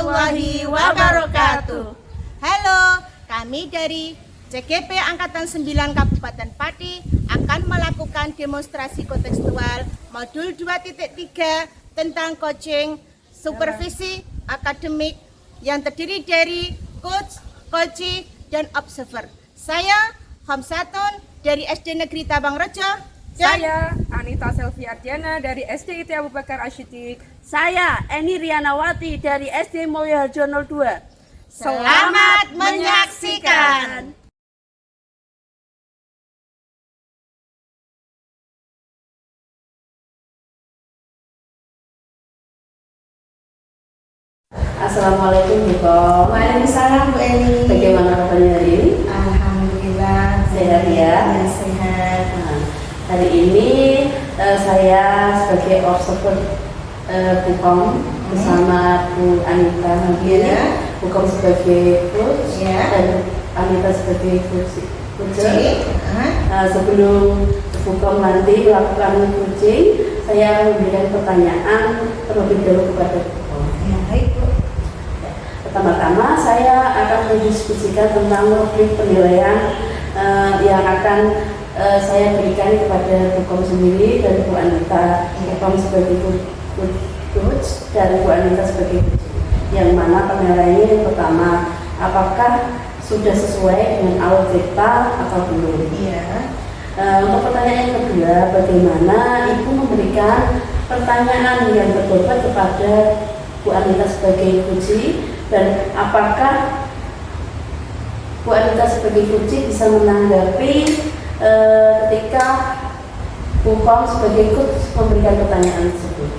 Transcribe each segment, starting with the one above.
warahmatullahi wabarakatuh. Halo, kami dari CGP Angkatan 9 Kabupaten Pati akan melakukan demonstrasi kontekstual modul 2.3 tentang coaching supervisi akademik yang terdiri dari coach, coachee, dan observer. Saya Hamsatun dari SD Negeri Tabang Rejo. Saya Anita Selvi Ardiana dari SD IT Abu Bakar Ashidik. Saya Eni Rianawati dari SD Mulyoharjo 02. Selamat menyaksikan. Assalamualaikum Bu Kom. Waalaikumsalam Bu Eni. Bagaimana kabarnya hari ini? Alhamdulillah Sehat ya? Sehat. Nah, hari ini saya sebagai observer Bu Kom bersama Bu Anita Nabil, Bu Kom sebagai coach dan Anita sebagai coaching. Sebelum Bu Kom nanti melakukan coaching, saya memberikan pertanyaan terlebih dahulu kepada Bu Kom. Baik Bu. Pertama-tama saya akan mendiskusikan tentang topik penilaian yang akan saya berikan kepada Bu Kom sendiri dan Bu Anita. Bu Kom sebagai coach dan Bu Anita sebagai coach. Yang mana penilaiannya yang pertama, apakah sudah sesuai dengan alur cerita atau belum? Untuk pertanyaan yang kedua, bagaimana Ibu memberikan pertanyaan yang berbobot kepada Bu Anita sebagai coach, dan apakah Bu Anita sebagai coach bisa menanggapi ketika Bu Kom sebagai coach memberikan pertanyaan tersebut.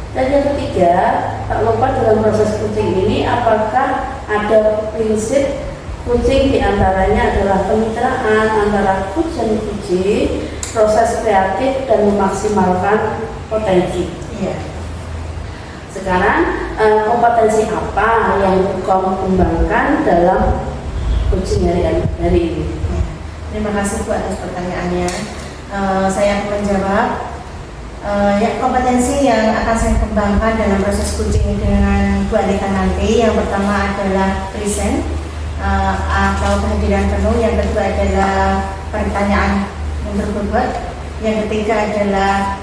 Dan yang ketiga, tak lupa dalam proses coaching ini apakah ada prinsip coaching, diantaranya adalah kemitraan antara coach dan coachee, proses kreatif dan memaksimalkan potensi. Sekarang kompetensi apa yang Bu Kom kembangkan dalam coaching hari ini? Terima kasih Bu atas pertanyaannya. Saya akan menjawab. Kompetensi yang akan saya kembangkan dalam proses coaching dengan Bu Anita nanti, yang pertama adalah present atau kehadiran penuh, yang kedua adalah pertanyaan yang berbobot, yang ketiga adalah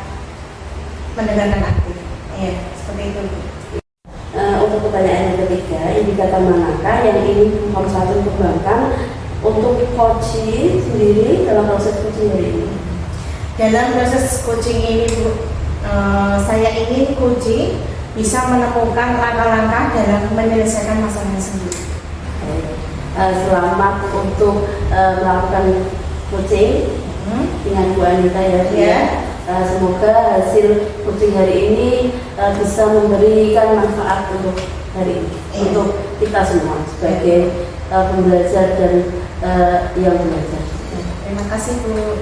mendengarkan aktif. Seperti itu. Untuk pertanyaan yang ketiga, indikator manakah yang ingin Bu Kom satu kembangkan untuk coaching sendiri dalam proses coaching hari ini? Dalam proses coaching ini Bu, saya ingin coaching bisa menemukan langkah-langkah dalam menyelesaikan masalahnya sendiri. Selamat untuk melakukan coaching dengan Bu Anita ya. Semoga hasil coaching hari ini bisa memberikan manfaat untuk hari ini, untuk kita semua sebagai pembelajar dan yang belajar. Terima kasih Bu.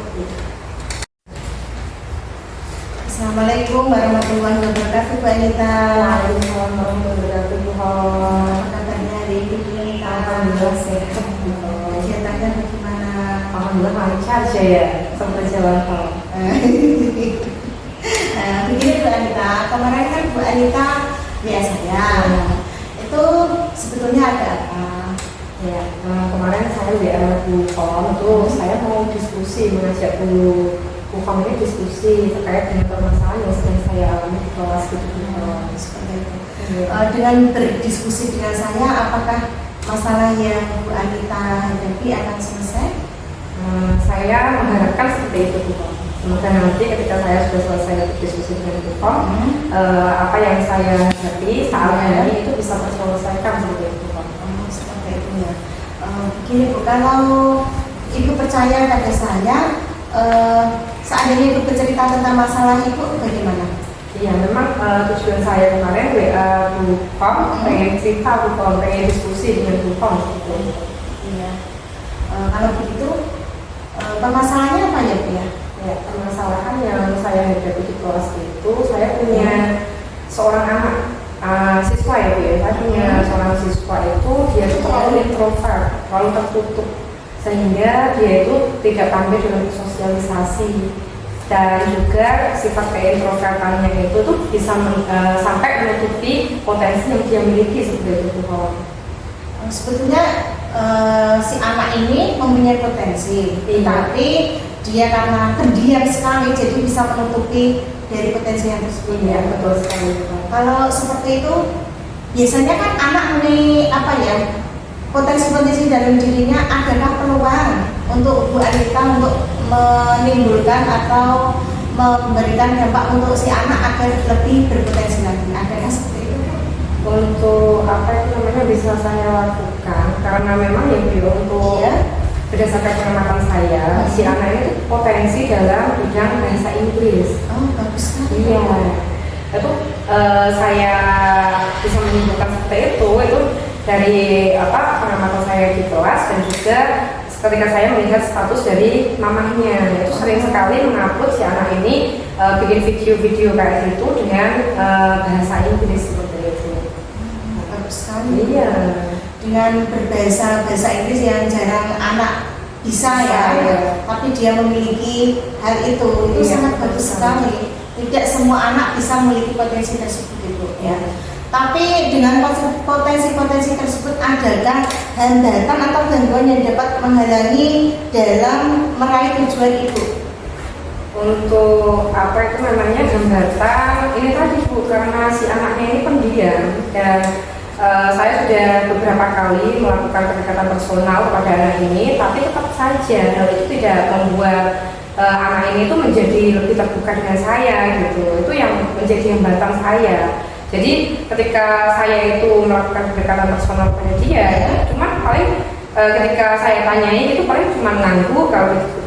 Assalamualaikum warahmatullahi wabarakatuh Bu Anita. Waalaikumsalam warahmatullahi wabarakatuh. Apa kabarnya hari ini Bu Anita? Alhamdulillah sehat. Kegiatannya bagaimana? Alhamdulillah lancar aja ya, sampai jalan tol. Begini Bu Anita, kemarin kan Bu Anita biasa ya. Itu sebetulnya ada apa? Kemarin saya WA Bu Kom, itu saya mau diskusi, mengajak Bu Kom ini diskusi terkait dengan permasalahan yang sedang saya alami di kelas gitu. Seperti itu. Dengan berdiskusi dengan saya, apakah masalah yang Bu Anita hadapi akan selesai? Saya mengharapkan seperti itu Bu Kom. Semoga nanti ketika saya sudah selesai diskusi dengan Bu Kom, apa yang saya hadapi saat ini itu bisa terselesaikan seperti itu Bu Kom. Seperti itu ya. Begini Bu, kalau Ibu percaya pada saya, seandainya Ibu bercerita tentang masalah Ibu, bagaimana? Iya, memang tujuan saya kemarin WA Bu Kom, pengen cerita Bu Kom, pengen diskusi dengan Bu Kom gitu. Iya. Kalau begitu, permasalahannya apa ya Bu ya? Ya, permasalahan yang saya hadapi di kelas itu, saya punya seorang anak, siswa ya Bu ya. Saya punya seorang siswa itu, dia itu terlalu introvert, terlalu tertutup, sehingga dia itu tidak pandai dalam sosialisasi. dan juga sifat keintrovertannya itu tuh bisa sampai menutupi potensi yang dia miliki seperti itu kawan. Sebetulnya si anak ini mempunyai potensi, tapi dia karena pendiam sekali jadi bisa menutupi dari potensi yang tersebut. Iya, betul sekali. Kalau seperti itu biasanya kan anak ini apa ya, potensi-potensi dalam dirinya, adakah peluang untuk Bu Anita untuk menimbulkan atau memberikan dampak untuk si anak agar lebih berpotensi lagi? Adakah seperti itu? Untuk apa itu namanya bisa saya lakukan karena memang ya Bu, untuk berdasarkan pengamatan saya, si anak ini tuh potensi dalam bidang bahasa Inggris. Oh, bagus sekali. Iya, itu saya bisa menyimpulkan seperti itu dari pengamatan saya di kelas dan juga ketika saya melihat status dari mamahnya, itu sering sekali mengupload si anak ini bikin video-video kayak gitu dengan bahasa Inggris seperti itu. Bagus sekali. Iya. Dengan berbahasa Inggris yang jarang anak bisa ya. Tapi dia memiliki hal itu sangat bagus sekali. Tidak semua anak bisa memiliki potensi tersebut itu ya. Tapi dengan potensi-potensi tersebut adakah hambatan atau gangguan yang dapat menghalangi dalam meraih tujuan itu? Untuk apa itu namanya hambatan ini tadi Bu, karena si anaknya ini pendiam dan saya sudah beberapa kali melakukan pendekatan personal pada anak ini, tapi tetap saja hal itu tidak membuat anak ini tuh menjadi lebih terbuka dengan saya gitu. Itu yang menjadi hambatan saya. Jadi ketika saya itu melakukan pendekatan personal pada dia, cuman paling ketika saya tanyai itu paling cuma ngangguk,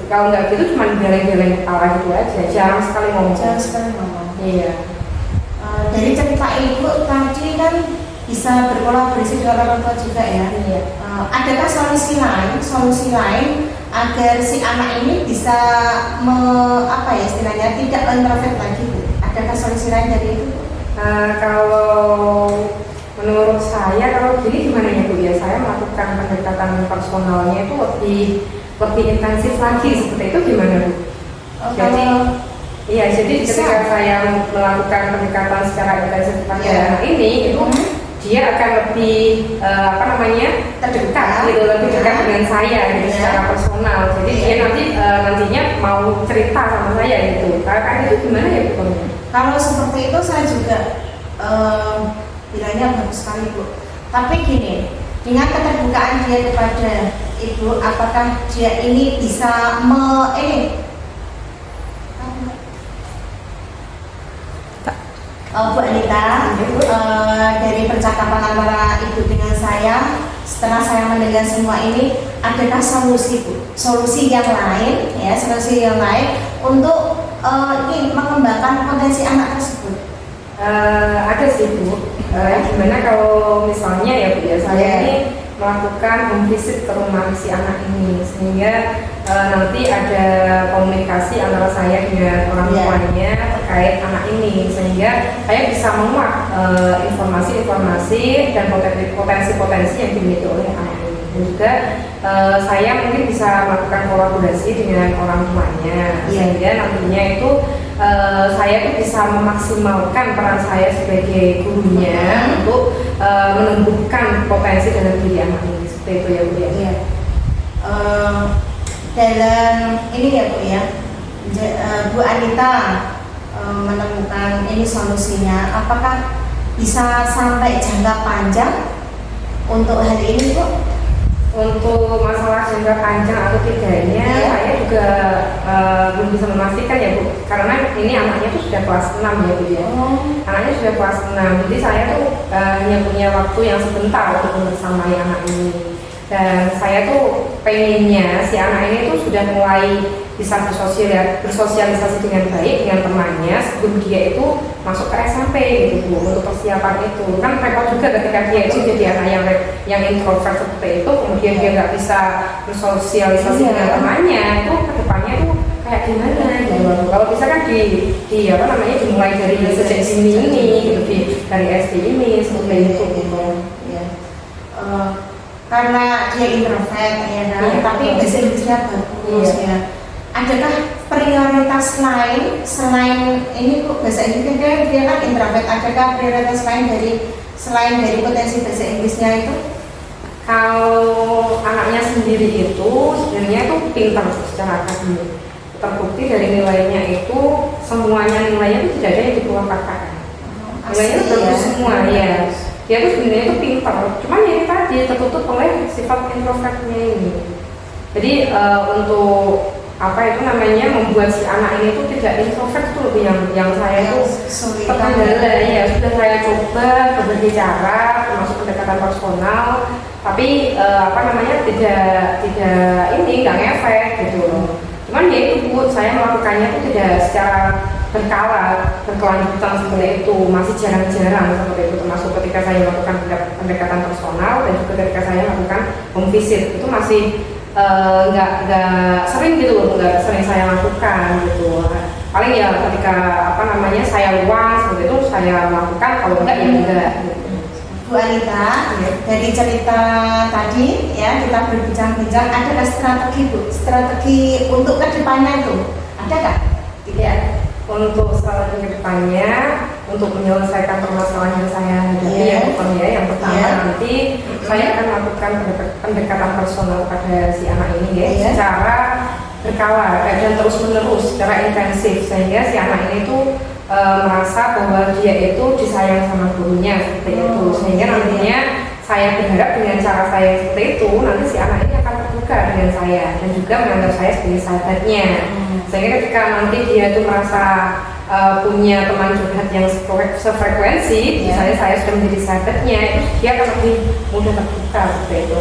kalau nggak gitu cuma geleng-geleng kepala gitu aja, jarang sekali ngomong. Iya. Dari cerita ibu tadi kan bisa berkolaborasi dengan orang tua juga ya. Iya. Adakah solusi lain agar si anak ini bisa istilahnya tidak introvert lagi Bu? Adakah solusi lain dari itu? Kalau menurut saya, kalau gini gimana ya Bu ya, saya melakukan pendekatan personalnya itu lebih intensif lagi seperti itu gimana Bu? Jadi ketika saya melakukan pendekatan secara intensif pada anak ini itu dia akan lebih terdekat gitu, lebih dekat dengan saya gitu, secara personal. Jadi dia nantinya mau cerita sama saya gitu. Kakak itu gimana ya Bu? Kalau seperti itu saya juga bilangnya bagus sekali Bu. Tapi gini, dengan keterbukaan dia kepada ibu, apakah dia ini bisa Bu Anita, dari percakapan antara ibu dengan saya, setelah saya mendengar semua ini, adakah solusi yang lain untuk mengembangkan potensi anak tersebut? Ada sih Bu. Gimana kalau misalnya ya Bu ya, saya ini melakukan home visit ke rumah si anak ini, sehingga nanti ada komunikasi antara saya dengan orang tuanya terkait anak ini, sehingga saya bisa menguak informasi-informasi dan potensi-potensi yang dimiliki oleh anak ini. Dan juga saya mungkin bisa melakukan kolaborasi dengan orang tuanya, sehingga nantinya itu saya tuh bisa memaksimalkan peran saya sebagai gurunya untuk menumbuhkan potensi dalam diri anak ini, seperti itu ya Bu ya. Dalam ini ya Bu ya, Bu Anita menemukan ini solusinya, apakah bisa sampai jangka panjang untuk hal ini Bu? Untuk masalah jangka panjang atau tidaknya, saya juga belum bisa memastikan ya Bu, karena ini anaknya tuh sudah kelas 6 ya Bu ya. Anaknya sudah kelas 6, jadi saya tuh hanya punya waktu yang sebentar untuk membersamai anak ini. Dan saya tuh pengennya si anak ini tuh sudah mulai bisa bersosialisasi dengan baik dengan temannya sebelum dia itu masuk ke SMP gitu Bu, untuk persiapan itu. Kan repot juga ketika dia itu jadi anak yang introvert seperti itu, kemudian dia nggak bisa bersosialisasi dengan temannya, itu kedepannya tuh kayak gimana gitu. Kalau bisa kan dimulai dari sejak dini ini gitu, dari SD ini seperti itu gitu. Karena dia introvert ya kan, tapi bahasa Inggrisnya bagus ya. adakah prioritas lain selain ini Bu, bahasa Inggris dia kan introvert, adakah prioritas lain selain dari potensi bahasa Inggrisnya itu? Kalau anaknya sendiri itu sebenarnya itu pintar secara akademik. Terbukti dari nilainya itu semuanya nilainya itu tidak ada yang di bawah KKN. Nilainya itu bagus semua ya. Dia tuh sebenarnya itu pintar, cuman ya tadi tertutup oleh sifat introvertnya ini. Jadi untuk apa itu namanya membuat si anak ini tuh tidak introvert tuh lebih yang saya itu terkendala ya. Sudah saya coba berbagai cara termasuk pendekatan personal, tapi apa namanya tidak ini nggak ngefek gitu loh. Cuman ya itu Bu, saya melakukannya itu tidak secara berkelanjutan seperti itu, masih jarang-jarang seperti itu, termasuk ketika saya melakukan pendekatan personal dan juga ketika saya melakukan home visit itu masih nggak sering gitu loh, nggak sering saya lakukan gitu. Paling ya ketika apa namanya saya luang seperti itu saya lakukan, kalau enggak ya enggak gitu. Bu Anita, dari cerita tadi ya kita berbincang-bincang, ada strategi Bu, strategi untuk kedepannya itu ada nggak? Tidak. Untuk strategi kedepannya untuk menyelesaikan permasalahan yang saya hadapi yang pertama nanti saya akan melakukan pendekatan personal pada si anak ini secara berkala dan terus menerus, secara intensif sehingga si anak ini tuh merasa bahwa dia itu disayang sama gurunya seperti itu, sehingga nantinya saya berharap dengan cara saya seperti itu nanti si anak ini akan terbuka dengan saya dan juga menganggap saya sebagai sahabatnya, sehingga ketika nanti dia itu merasa punya teman curhat yang sefrekuensi, misalnya saya sudah menjadi sahabatnya, itu dia akan lebih mudah terbuka seperti itu.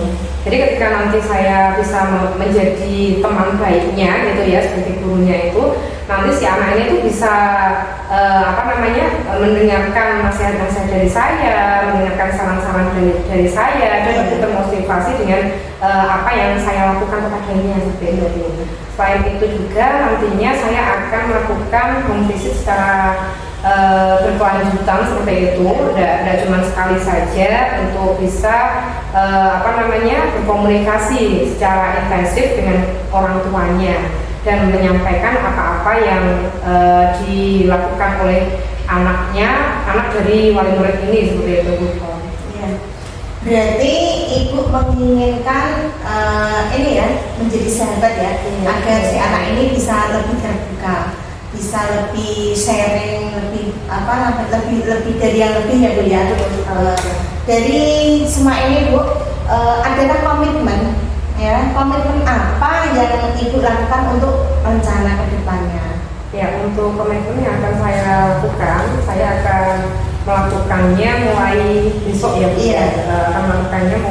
Jadi ketika nanti saya bisa menjadi teman baiknya gitu ya sebagai gurunya itu, nanti si anak ini tuh bisa apa namanya mendengarkan nasihat-nasihat dari saya, mendengarkan saran-saran dari saya dan lebih termotivasi dengan apa yang saya lakukan kepadanya seperti itu. Selain itu juga nantinya saya akan melakukan home visit secara berkelanjutan seperti itu, tidak cuma sekali saja, untuk bisa apa namanya berkomunikasi secara intensif dengan orang tuanya dan menyampaikan apa-apa yang dilakukan oleh anak dari wali murid ini seperti itu Bu. Ya. Berarti Ibu menginginkan ini ya menjadi sahabat ya, agar si anak ini bisa lebih terbuka, bisa lebih sharing, lebih lebih dari yang lebih ya Bu ya. Dari semua ini Bu, adakah komitmen apa yang Ibu lakukan untuk rencana ke depannya? Ya, untuk komitmen yang akan saya lakukan, saya akan melakukannya mulai besok ya Bu. Akan melakukannya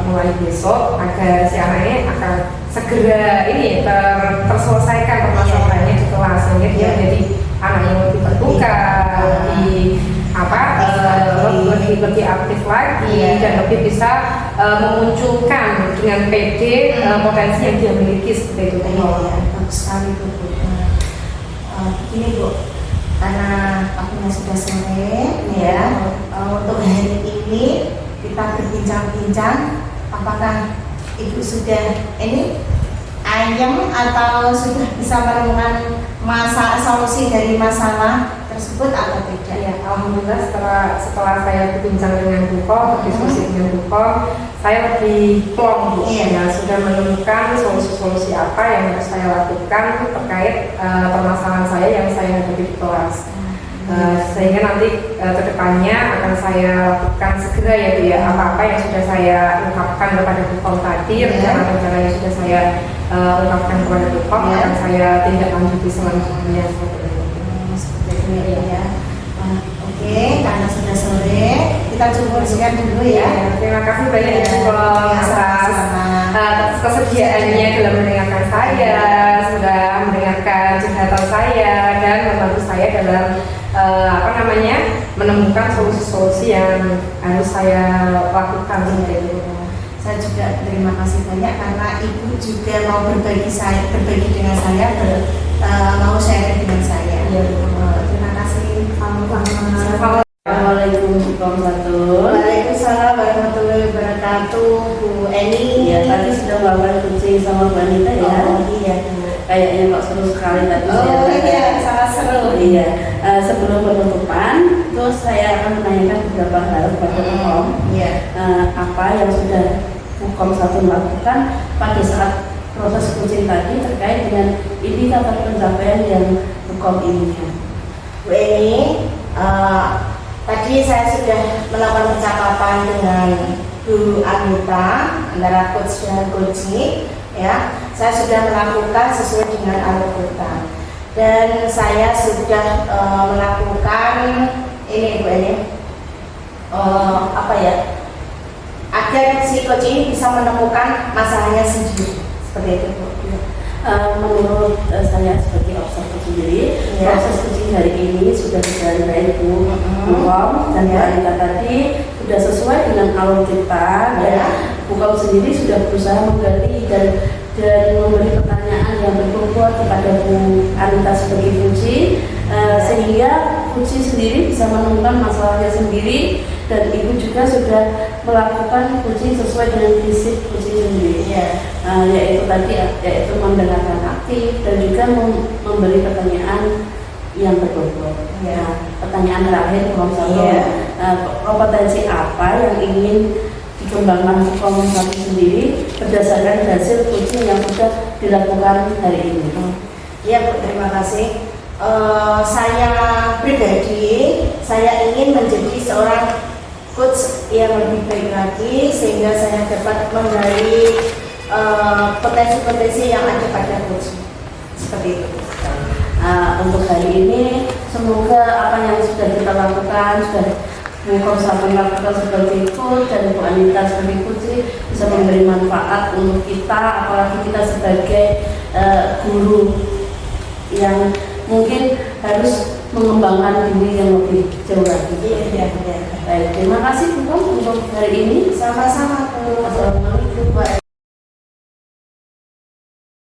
mulai besok agar si anak ini akan segera ini terselesaikan permasalahannya di kelas, sehingga dia menjadi anak yang lebih terbuka, lebih aktif lagi dan lebih bisa memunculkan dengan PD potensi yang dia miliki seperti itu. Bagus sekali Bu. Begini Bu, karena waktunya sudah sore ya, untuk hari ini kita berbincang-bincang, apakah Ibu sudah ini ayam atau sudah bisa menemukan solusi dari masalah tersebut atau tidak? Ya, alhamdulillah setelah saya berbincang dengan Bu Kom, berdiskusi dengan Bu Kom, saya lebih plong Bu, ya, sudah menemukan solusi-solusi apa yang harus saya lakukan terkait permasalahan saya yang saya hadapi di kelas. Sehingga nanti kedepannya akan saya lakukan segera ya Bu ya, apa-apa yang sudah saya ungkapkan kepada Bu Kom tadi, rencana-rencana yang sudah saya ungkapkan kepada Bu Kom akan saya tindak lanjuti selanjutnya seperti itu. Ya. Oke, karena sudah sore, kita cukup sekian dulu ya. Terima kasih banyak Ibu Kom atas kesediaannya dalam mendengarkan saya, sudah mendengarkan curhatan saya dan membantu saya dalam menemukan solusi-solusi yang harus saya lakukan seperti itu. Saya juga terima kasih banyak karena Ibu juga mau berbagi dengan saya, mau sharing dengan saya. Terima kasih. Waalaikumsalam warahmatullahi wabarakatuh. Bu Eni. Ya, tadi sudah bawa kucing sama Bu Anita ya. Oh iya. kayaknya kok seru sekali tadi. Oh iya, sangat seru. Iya, sebelum penutupan, terus saya akan menanyakan beberapa hal kepada Bukom. Iya. Apa yang sudah Bukom satu lakukan pada saat proses coaching tadi terkait dengan indikator pencapaian yang Bukom inginkan. Bu Eni, tadi saya sudah melakukan percakapan dengan Bu Anita antara coach dan coaching, ya. Saya sudah melakukan sesuai dengan alur kita dan saya sudah melakukan ini Bu Eni, apa ya? Agar si coach ini bisa menemukan masalahnya sendiri, seperti itu Bu. Menurut saya sebagai observer sendiri, Ya. proses coaching hari ini sudah berjalan baik Bu Bukom dan Bu Ya. Anita tadi sudah sesuai dengan alur kita dan Ya. Bukom sendiri sudah berusaha menggali dan memberi pertanyaan yang berbobot kepada Bu Anita sebagai kunci, sehingga kunci sendiri bisa menemukan masalahnya sendiri dan Ibu juga sudah melakukan kunci sesuai dengan prinsip kunci sendiri. Iya. Yaitu mendengarkan aktif dan juga memberi pertanyaan yang berbobot. Iya. Nah, pertanyaan terakhir Bukom satu, Iya. kompetensi apa yang ingin dikembangkan Bukom satu sendiri berdasarkan hasil coaching yang sudah dilakukan hari ini? Iya Bu, terima kasih. Saya pribadi, saya ingin menjadi seorang coach yang lebih baik lagi sehingga saya dapat menggali potensi-potensi yang ada pada coach. Seperti itu. Untuk hari ini semoga apa yang sudah kita lakukan, sudah Bukom sama lakukan sebagai coach dan Bu Anita sebagai coach bisa memberi manfaat untuk kita, apalagi kita sebagai guru yang mungkin harus mengembangkan diri yang lebih jauh lagi. Iya. Baik, terima kasih Bukom untuk hari ini. Sama-sama Bu. Assalamualaikum.